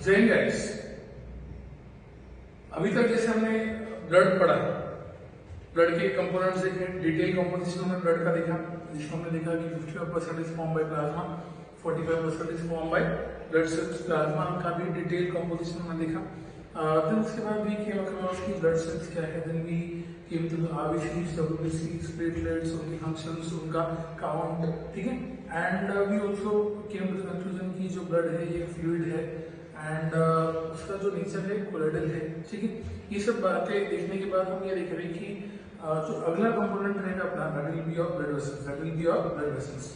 Jain guys, अभी तक जैसे हमने ब्लड पढ़ा, ब्लड के कंपोनेंट्स देखे, डिटेल कंपोजिशन हमने ब्लड का देखा, जिसमें हमने देखा कि 55% is form by plasma, 45% is form by blood cells. Plasma का भी डिटेल कंपोजिशन हमने देखा। देन उसके बाद भी केम अक्रॉस की ब्लड सेल्स क्या है, then we came to RBCs, डब्ल्यूबीसीज, प्लेटलेट्स, उनकी फंक्शंस, उनका काउंट, ठीक है। And we also came to the conclusion कि जो ब्लड है ये फ्लूइड है एंड उसका जो नेचर है कोलोइडल है, ठीक है। ये सब बातें देखने के बाद हम ये देख रहे हैं कि जो अगला कंपोनेंट रहेगा अपना, that will be of blood vessels, that will be of blood vessels.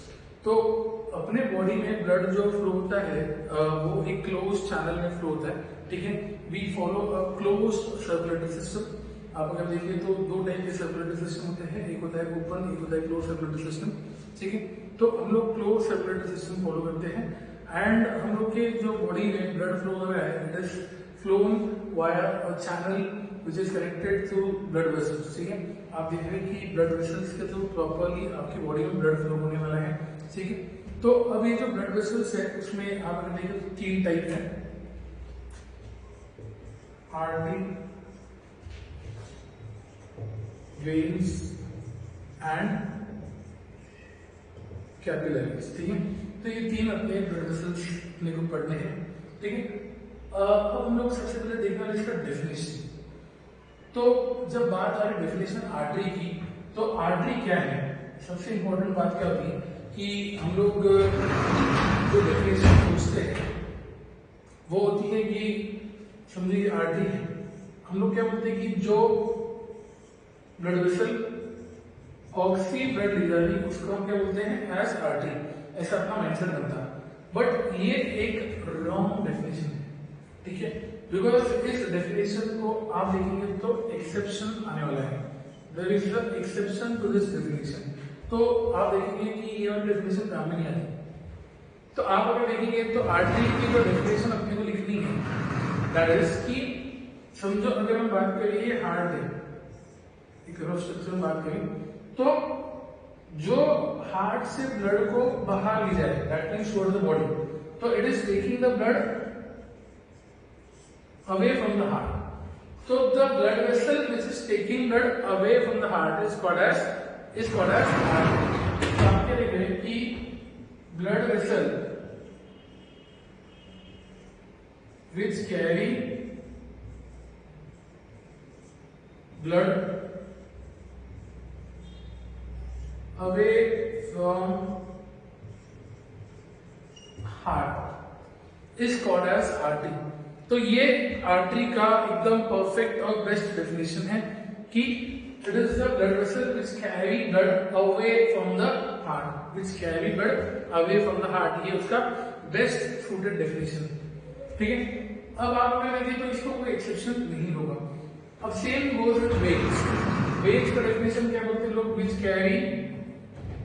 तो अपने बॉडी में ब्लड जो फ्लो होता है वो एक क्लोज चैनल में फ्लो होता है, ठीक है। We follow a close circulatory system. आप अगर देखिए तो दो टाइप के सर्कुलेटरी सिस्टम होते हैं, एक होता है ओपन, एक होता है क्लोज सर्कुलेटरी सिस्टम, ठीक है। तो हम लोग क्लोज सर्कुलेटरी सिस्टम फॉलो करते हैं एंड हम लोग के जो बॉडी में ब्लड फ्लो हो रहा है, it is flown via a channel which is connected to blood vessels, ठीक है। आप देख रहे हैं कि ब्लड वेसल्स के थ्रू प्रॉपरली आपकी बॉडी में ब्लड फ्लो होने वाला है, ठीक है। तो अब ये जो ब्लड वेसल्स है उसमें आप अगर देखें तो तीन टाइप है, आर्टरी, वेन्स एंड कैपिलरीज, ठीक है। तो ये तीन अपने ब्लड वेसल्स अपने को पढ़ने हैं, ठीक है। अब हम लोग सबसे पहले देखना है इसका डेफिनेशन। तो जब बात आ रही डेफिनेशन आर्टरी की, तो आर्टरी क्या है, सबसे इंपॉर्टेंट बात क्या होती है कि हम लोग जो डेफिनेशन पूछते हैं वो होती है कि समझिए आर्टरी है, हम लोग क्या बोलते हैं कि जो ब्लड वेसल ऑक्सी ब्लड ले जा रही उसको हम क्या बोलते हैं एज आर्टरी, ऐसा अपना मेंशन बनता है। बट ये एक रॉन्ग डेफिनेशन है, ठीक है। बिकॉज इस डेफिनेशन को आप देखेंगे तो एक्सेप्शन आने वाला है, there is a exception to this definition. तो आप देखेंगे कि ये वाली डेफिनेशन काम में नहीं आती। तो आप अगर देखेंगे तो आर्टरी की जो डेफिनेशन अपने को लिखनी है, दैट इज कि समझो अगर हम बात करिए हार्ट है, एक रफ स्ट्रक्चर में बात करें तो जो हार्ट से ब्लड को बाहर ले जाए, that means towards the body, तो it is taking the blood away from the heart. So the blood vessel which is taking blood away from the heart is called as artery. तो आप क्या देख रहे हैं कि blood vessel which carry blood away from heart is called as artery. तो ये artery का एकदम परफेक्ट और बेस्ट डेफिनेशन है कि it is the blood vessel which carry blood away from the heart, which carry blood away from the heart, ये उसका best suited definition, ठीक है। अब आप अगर देखें तो इसको कोई एक्सेप्शन नहीं होगा। अब same goes with veins. Veins का डेफिनेशन क्या बोलते हैं लोग, which carry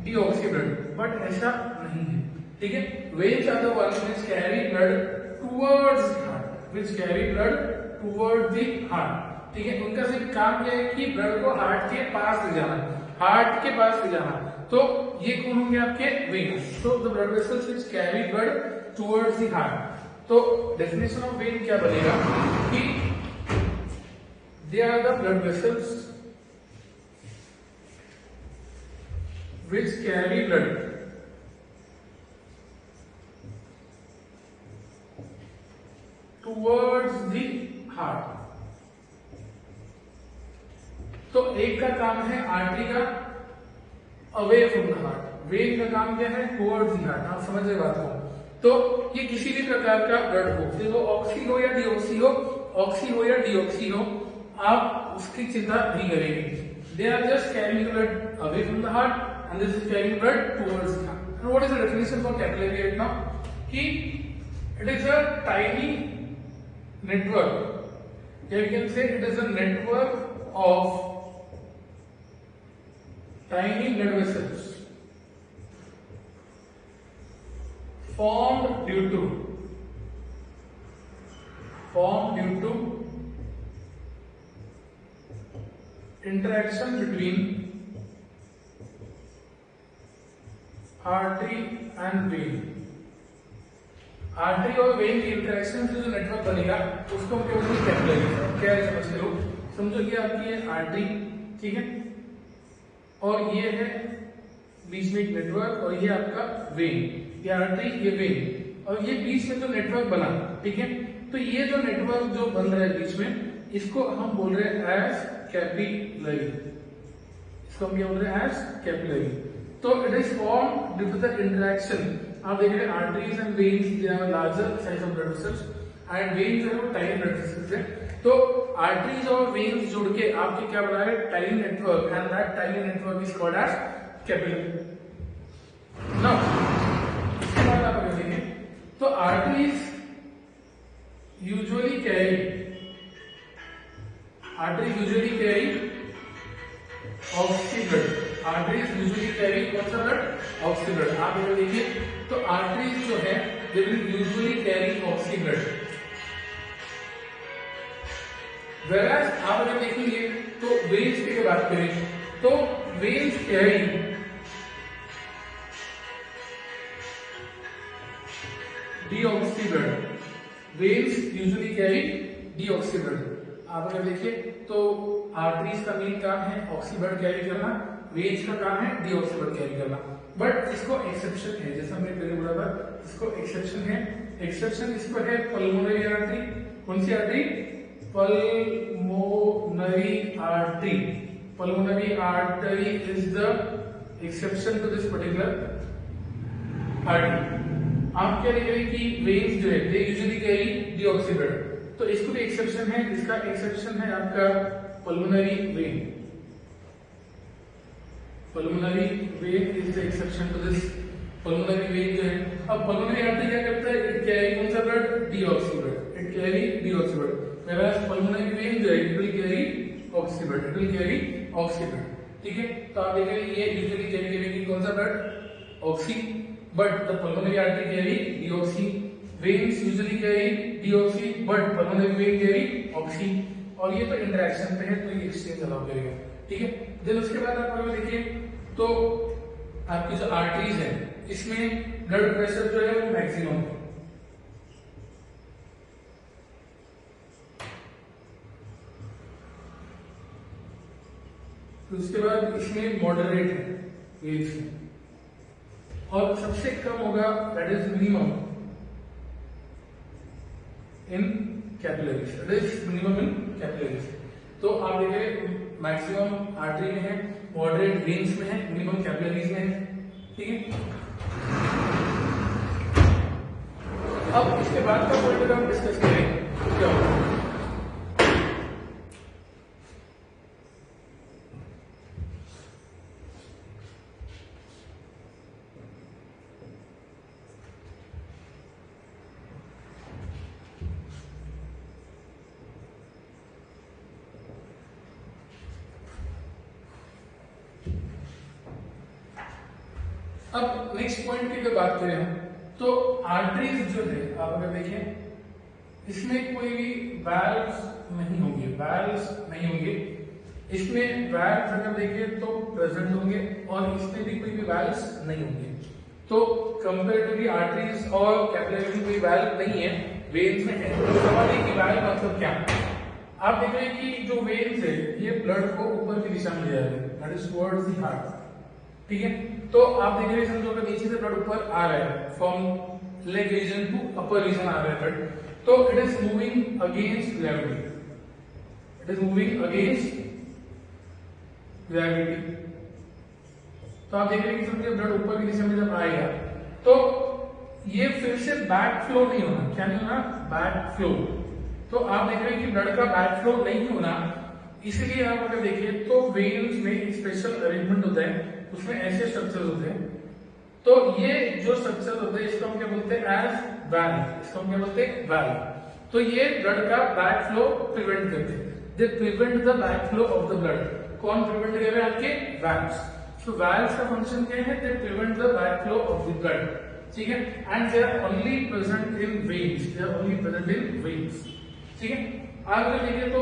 deoxy blood, but ऐसा नहीं है, ठीक है। Veins are the one which carry blood towards the heart, which carry blood toward the heart, ठीक है। उनका सिर्फ काम क्या है कि ब्लड को हार्ट के पास ले जाना, हार्ट के पास ले जाना। तो ये कौन होंगे आपके veins. So the blood vessels which carry blood towards the heart। तो डेफिनेशन ऑफ वेन क्या बनेगा कि they are the blood vessels which carry blood towards the heart। तो एक का काम है आर्टरी का away from the heart, when का काम क्या है टुवर्ड्स द हार्ट। आप समझ रहे बात को। तो ये किसी भी प्रकार का ब्लड हो, फिर वो ऑक्सी हो या डीऑक्सी हो, ऑक्सी हो या डीऑक्सी हो, आप उसकी चिंता नहीं करेंगे। They are just carrying blood away from the heart and this is carrying blood towards the heart. And what is the definition for capillary right now, कि it is a tiny network, here we can say it is a network of tiny blood vessels formed due to interaction between artery and vein। Artery और when की interaction से जो network बनेगा उसको हम क्या बोलेंगे, कैपिलरी। क्या है समझते हो, समझो कि आपकी ये आर्टरी, ठीक है, और ये है बीच में एक नेटवर्क, और ये आपका वेन, ये आर्टरी ये वेन, और ये बीच में जो नेटवर्क बना, ठीक है, तो ये जो नेटवर्क जो बन रहा है बीच में, इसको हम बोल रहे हैं एज कैपिलरी। इसको हम क्या बोल रहे हैं, एज कैपिलरी। तो it is form due to the interaction. आप देख रहे हैं arteries and veins, they are larger size of blood vessels and veins जो है वो टाइनी ब्लड वेसल्स है। तो आर्टरीज और वेन्स जुड़ के आपके क्या बना है, tiny network, and that tiny network is called as capillary. Now इसके बाद आप अगर देखें तो arteries usually carry oxy blood. Arteries usually carry कौन सा ब्लड, ऑक्सी ब्लड। आप अगर देखिए तो आर्टरीज जो है they will usually carry oxy blood, whereas आप अगर देखेंगे तो वेन्स की बात करें तो veins carry deoxy blood. Veins usually carry deoxy blood. आप अगर देखिए तो आर्टरीज का मेन काम है ऑक्सी ब्लड कैरी करना, वेन्स का काम है डीऑक्सी ब्लड कैरी करना। बट इसको एक्सेप्शन है, जैसा मैंने पहले बोला था, इसको एक्सेप्शन है। एक्सेप्शन इस पर है पल्मोनरी आर्टरी। कौन सी artery, pulmonary artery. Pulmonary artery is the exception to this particular artery. आप क्या देख रहे हैं कि वेन्स जो है they usually carry deoxy blood, तो इसको भी एक्सेप्शन है। इसका एक्सेप्शन है आपका pulmonary vein. Pulmonary vein is the exception to this. Pulmonary vein जो है, अब पल्मोनरी आर्टरी क्या करता है, इट कैरी कौन सा blood, deoxy blood, it carry deoxy blood. Whereas pulmonary vein जो है it will carry oxy blood, it will carry oxy blood, ठीक है। तो आप देखेंगे ये यूजुअली कैरी करेगी कौन सा blood, oxy, but the pulmonary artery carry deoxy, veins usually carry deoxy, but pulmonary vein carry oxy। और ये तो इंटरेक्शन पे है तो ये एक्सचेंज अलाउ करेगा, ठीक है। देन उसके बाद आप अगर देखिए तो आपकी जो आर्टरीज है इसमें ब्लड प्रेशर जो है वो मैक्सिमम है, तो उसके बाद इसमें मॉडरेट है वेन्स में, और सबसे कम होगा that is minimum in capillaries, that is minimum in capillaries. तो आप देखिए मैक्सिमम आर्टरी में है, मॉडरेट वेन्स में है, मिनिमम कैपिलरीज में है, ठीक है। अब इसके बाद का पॉइंट हम डिस्कस करें क्या होगा। अब नेक्स्ट पॉइंट की अगर बात करें हम तो आर्टरीज जो है आप अगर देखें इसमें कोई भी वैल्व्स नहीं होंगे, वैल्व्स नहीं होंगे। इसमें वैल्व्स अगर देखें तो प्रेजेंट होंगे और इसमें भी कोई भी वैल्व्स नहीं होंगे। तो कंपैरेटिवली आर्टरीज और कैपिलरीज में कोई वैल्व नहीं है, वेन्स में है। तो सवाल है कि वैल्व मतलब क्या। आप देख रहे हैं कि जो वेन्स है ये ब्लड को ऊपर की दिशा में ले जा रहे हैं, that is towards the heart, ठीक है। तो आप देख रहे हैं समझो कि नीचे से ब्लड ऊपर आ रहा है, from leg region to upper region आ रहा है ब्लड, तो it is moving against gravity, it is moving against gravity. तो आप देख रहे हैं कि समझो ब्लड ऊपर की दिशा में जब आएगा तो ये फिर से बैक फ्लो नहीं होना, क्या नहीं होना, बैक फ्लो। तो आप देख रहे हैं कि ब्लड का बैक फ्लो नहीं होना, इसलिए आप अगर देखिए तो वेन्स में एक स्पेशल अरेंजमेंट होता है, उसमें ऐसे स्ट्रक्चर होते हैं। तो ये जो स्ट्रक्चर होते हैं इसको हम क्या बोलते हैं, एज वैल्व, इसको हम क्या बोलते हैं, वैल्व। तो ये ब्लड का बैक फ्लो प्रिवेंट करते हैं, दे prevent the back flow of the blood. कौन प्रिवेंट कर रहे हैं, आपके वैल्व्स। तो वैल्व्स का फंक्शन क्या है, they prevent the back flow of the blood, ठीक है। And they are only present in veins, they are only present in veins, ठीक है। आप अगर देखिए तो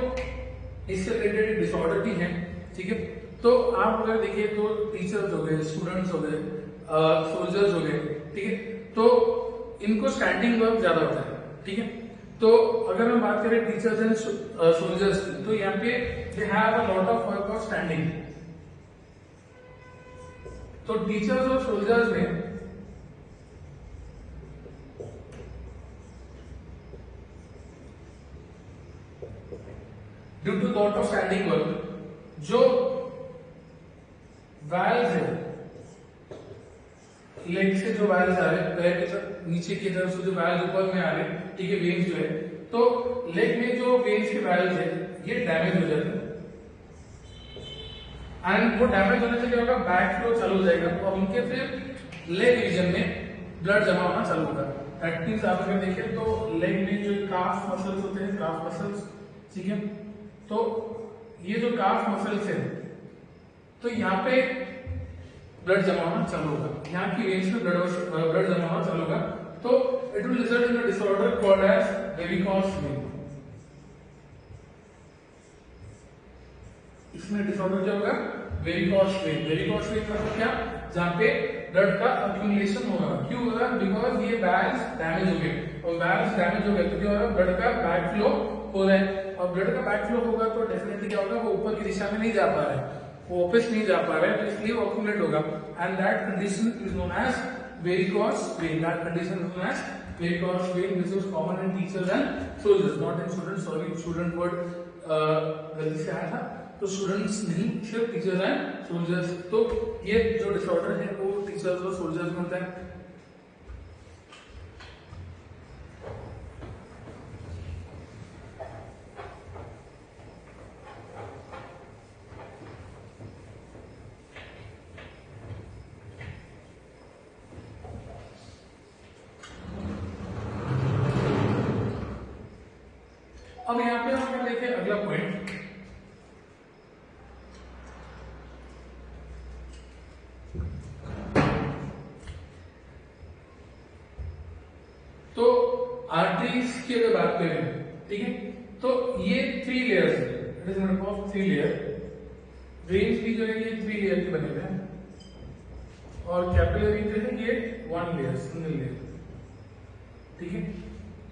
इससे रिलेटेड डिसऑर्डर भी है, ठीक है। तो आप अगर देखिए तो टीचर्स हो गए, स्टूडेंट्स हो गए, सोल्जर्स हो गए, ठीक है। तो इनको स्टैंडिंग वर्क ज्यादा होता है, ठीक है। तो अगर हम बात करें टीचर्स एंड सोल्जर्स की, तो यहाँ पे they have a lot of work of standing. तो टीचर्स और सोल्जर्स में due to lot of standing work, जो वाल्व्स है, लेग से जो वाल्व्स आ रहे हैं, पैर के नीचे की तरफ से जो वाल्व ऊपर में आ रहे हैं, ठीक है, वेन्स जो है, तो लेग में जो वेन्स के वाल्व्स है ये डैमेज हो जाते हैं, एंड वो डैमेज होने से क्या होगा, बैक फ्लो चालू हो जाएगा और उनके फिर लेग रीजन में ब्लड जमा होना चालू होगा। दैट मींस आप अगर देखें तो लेग में जो काफ मसल्स होते हैं, काफ मसल्स, ठीक है, तो ये जो काफ मसल्स है, तो यहाँ पे ब्लड जमा होना चालू होगा, यहाँ की रेंज में ब्लड जमा होना चालू होगा, तो it will result in a disorder called as varicose vein. इसमें डिसऑर्डर क्या होगा, वेरिकोस वेन। वेरिकोस वेन मतलब क्या, जहाँ पे ब्लड का अक्यूमुलेशन होगा। क्यों होगा, बिकॉज ये वैल्व्स डैमेज हो गए, और वैल्व्स डैमेज हो गए तो क्या होगा, ब्लड का बैक फ्लो हो रहा है, और ब्लड का बैक फ्लो होगा तो डेफिनेटली क्या होगा, वो ऊपर की दिशा में नहीं जा पा रहा है, वो वापस नहीं जा पा रहा है, तो इसलिए वो अक्यूमुलेट होगा, and that condition is known as varicose vein. That condition is known as varicose vein, which is common in teachers and soldiers, not in students. Sorry, student word गलती से आया था, तो स्टूडेंट्स नहीं, सिर्फ टीचर्स एंड सोल्जर्स। तो ये जो डिसऑर्डर है वो टीचर्स और सोल्जर्स में होता है। अब यहाँ पे हम देखें अगला पॉइंट, तो आर्टरीज की अगर बात करें, ठीक है, तो ये 3 लेयर्स है, it is made of 3 layer. Veins भी जो है ये 3 लेयर के बने हुए हैं, और कैपिलरी जो है ये 1 लेयर, सिंगल लेयर, ठीक है।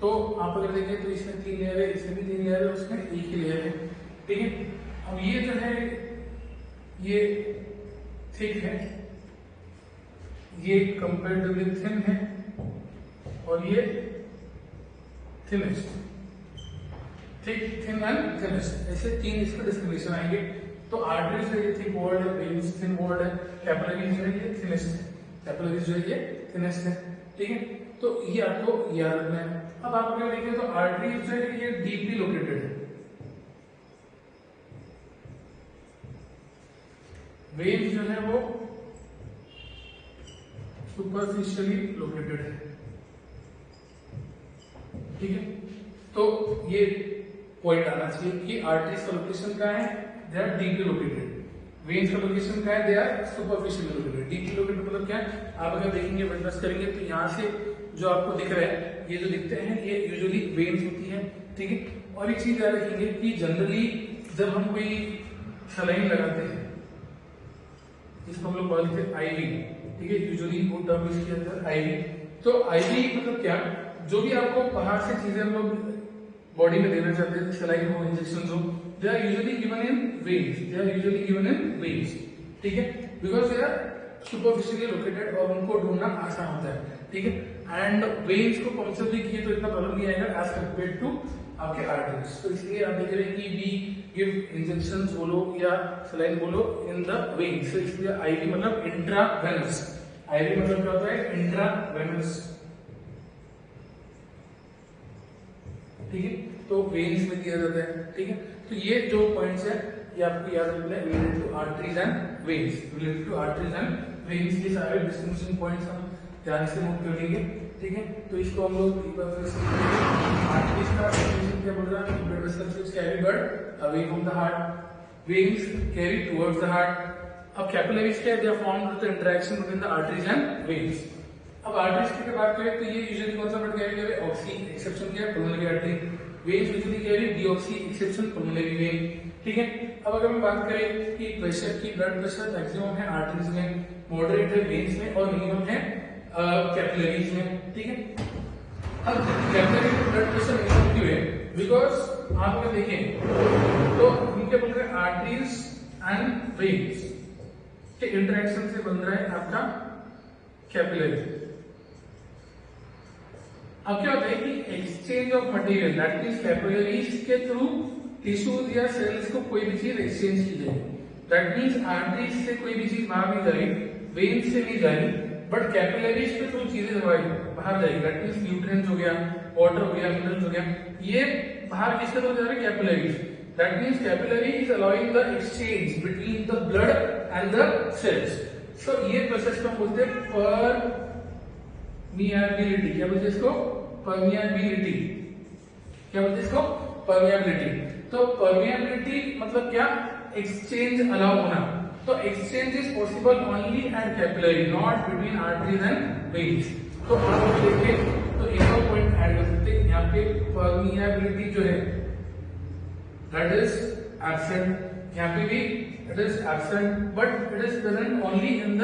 तो आप अगर देखें तो इसमें 3 लेयर है, इसमें भी 3 लेयर है, उसमें एक ही लेयर है, ठीक है। अब ये जो है ये थिक है, ये कंपैरेटिवली थिन है, और ये thinnest, thick, thin and thinnest, ऐसे 3 इसके डिस्क्रिमिनेशन आएंगे। तो आर्टरीज जो है थिक वॉल्ड है, वेन्स थिन वॉल्ड है, कैपिलरीज जो है ये थिनेस्ट है, कैपिलरीज जो है ये थिनेस्ट है, ठीक है। तो ये आपको याद रखना है। अब आप अगर देखें तो आर्टरीज जो है ये डीपली लोकेटेड है, वेन्स जो है वो सुपरफिशियली लोकेटेड है, ठीक है। तो ये पॉइंट आना चाहिए कि आर्टरीज का लोकेशन क्या है, they are deeply located, veins का लोकेशन क्या है, they are superficially located. Deeply located मतलब क्या है, आप अगर देखेंगे, विटनेस करेंगे, तो यहाँ से जो आपको दिख रहा है, ये जो दिखते हैं ये यूजुअली वेन्स होती है, ठीक है। और एक चीज याद रखेंगे कि जनरली जब हम कोई सलाइन लगाते हैं, जिसको हम लोग बोलते हैं आईवी, ठीक है, यूजुअली वो टर्म यूज किया जाता है आईवी। तो आईवी मतलब क्या, जो भी आपको बाहर से चीजें हम लोग बॉडी में देना चाहते हैं, सलाइन हो, इंजेक्शन हो, they are usually given in veins, they are usually given in veins, ठीक है, because they are superficially located और उनको ढूंढना आसान होता है, ठीक है। एंड वेन्स को पंक्चर भी किए तो इतना प्रॉब्लम नहीं आएगा एज कम्पेयर टू आपके आर्टरीज। तो इसलिए आप देख रहे हैं कि वी गिव इंजेक्शंस बोलो या सलाइन बोलो इन द वेन्स, तो इसलिए आईवी मतलब इंट्रावेनस, आईवी मतलब क्या होता है, इंट्रावेनस, ठीक है। तो वेन्स में दिया जाता है, ठीक है। तो ये जो पॉइंट्स है ये आपको याद रखना है, related to arteries and veins, related to arteries and veins के सारे डिस्टिंक्शन पॉइंट्स हम ध्यान से नोट कर लेंगे, ठीक है। तो इसको हम लोग एक बार फिर से आर्टरीज का डेफिनेशन क्या बोल रहा है, blood vessels carry blood away from the heart, veins carry towards the heart. अब कैपिलरीज क्या है, they are formed with the interaction between the arteries and veins. अब आर्टरीज की बात करें तो ये यूजुअली कौन सा ब्लड कैरी करे, ऑक्सी, एक्सेप्शन क्या है, pulmonary artery. Veins usually carry deoxy, exception pulmonary vein, ठीक है। अब अगर हम बात करें कि प्रेशर की, ब्लड प्रेशर मैक्सिमम है आर्टरीज में, मॉडरेट है वेन्स में, और मिनिमम है कैपिलरीज में, ठीक है। अब कैपिलरी ब्लड प्रेशर क्यों है, बिकॉज आप अगर देखें तो इनके बोल रहे हैं आर्टरीज एंड वेन्स के इंटरेक्शन से बन रहा है आपका कैपिलरी। अब क्या होता है कि exchange of material, that means capillaries के थ्रू टिश्यूज या सेल्स को कोई भी चीज एक्सचेंज की जाएगी। दैट मींस आर्टरीज से कोई भी चीज बाहर नहीं जाएगी, वेन्स से नहीं जाएगी, बट कैपिलरीज के थ्रू चीजें बाहर जाएगी। दैट मींस न्यूट्रिएंट्स हो गया, वाटर हो गया, मिनरल्स हो गया, ये बाहर किसके थ्रू जा रहे हैं, capillaries. That means capillary is allowing the exchange between the blood and the cells. So ये प्रोसेस को हम बोलते हैं परमियाबिलिटी। क्या बोलते हैं इसको, परमियाबिलिटी। क्या बोलते हैं इसको, परमियाबिलिटी। तो परमियाबिलिटी मतलब क्या, एक्सचेंज अलाउ होना। तो exchange is possible only at capillary, not between arteries and veins. तो आप देखें तो एक और पॉइंट ऐड कर सकते हैं यहाँ पे, परमियाबिलिटी जो है दैट इज एब्सेंट, यहाँ पे भी it is absent, but it is present only in the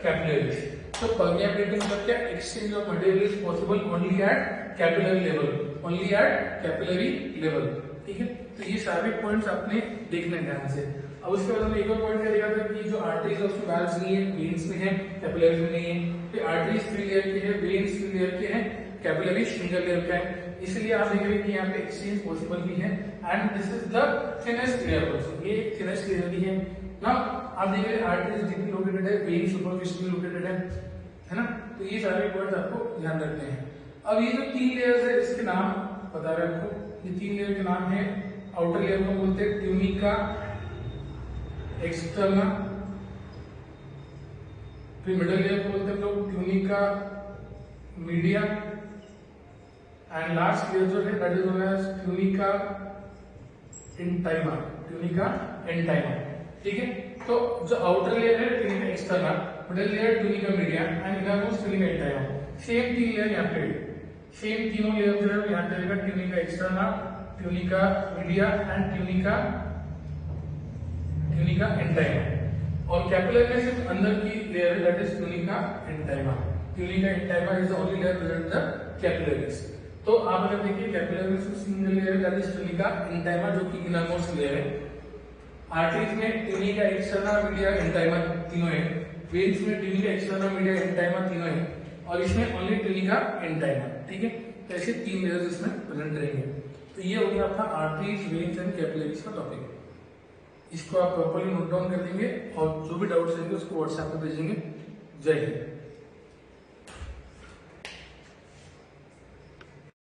capillaries. तो परमियाबिलिटी मतलब क्या, exchange of material is possible only at capillary level, only at capillary level, ठीक है। तो ये सारे पॉइंट्स आपने देखने ध्यान से। अब उसके बाद हमें एक और पॉइंट क्या देखा था कि जो आर्टरीज ऑफ वाल्व्स नहीं है, वेन्स में है, कैपिलरीज में नहीं है। फिर आर्टरीज 3 लेयर के हैं, वेन्स 3 लेयर के हैं, कैपिलरी सिंगल लेयर का है। इसलिए आप देख रहे हैं कि यहाँ पे एक्सचेंज पॉसिबल भी है, and this is the thinnest layer also, ये थिनेस्ट लेयर भी है ना। आप देख रहे हैं आर्टरीज डीपली लोकेटेड है, वेन सुपरफिशियली लोकेटेड है ना। तो ये सारे पॉइंट आपको ध्यान रखने हैं। अब ये जो 3 लेयर्स है इसके नाम बता रहे हैं आपको, ये 3 लेयर के नाम है। आउटर लेयर को बोलते हैं ट्यूनिका एक्सटर्ना, फिर मिडल लेयर को बोलते हैं लोग tunica media, and last layer जो है that is known as tunica intima, tunica intima, ठीक है। तो जो आउटर लेयर है tunica externa, middle layer tunica media and innermost tunica intima. Same 3 layer यहाँ पे, सेम तीनों लेयर जो है यहाँ पे रहेगा, tunica externa, tunica media and tunica intima. और कैपिलरी में सिर्फ अंदर की लेयर है that is tunica intima. Tunica intima is the only layer present in the capillaries. तो आप अगर देखिए कैपिलरी में single layer that is tunica intima जो कि इनरमोस्ट लेयर है। आर्टरीज में ट्यूनिका एक्सटर्ना, मीडिया, इंटाइमा तीनों है। वेन्स में ट्यूनिका एक्सटर्ना, मीडिया, इंटाइमा तीनों है, और इसमें ओनली ट्यूनिका इंटाइमा, ठीक है। तो ऐसे 3 लेयर्स इसमें प्रेजेंट रहेंगे। तो ये हो गया आपका आर्टरीज, वेन्स एंड कैपिलरीज का टॉपिक। इसको आप प्रॉपर्ली नोट डाउन कर देंगे और जो भी डाउट्स रहेंगे उसको व्हाट्सएप पे भेजेंगे। जय हिंद।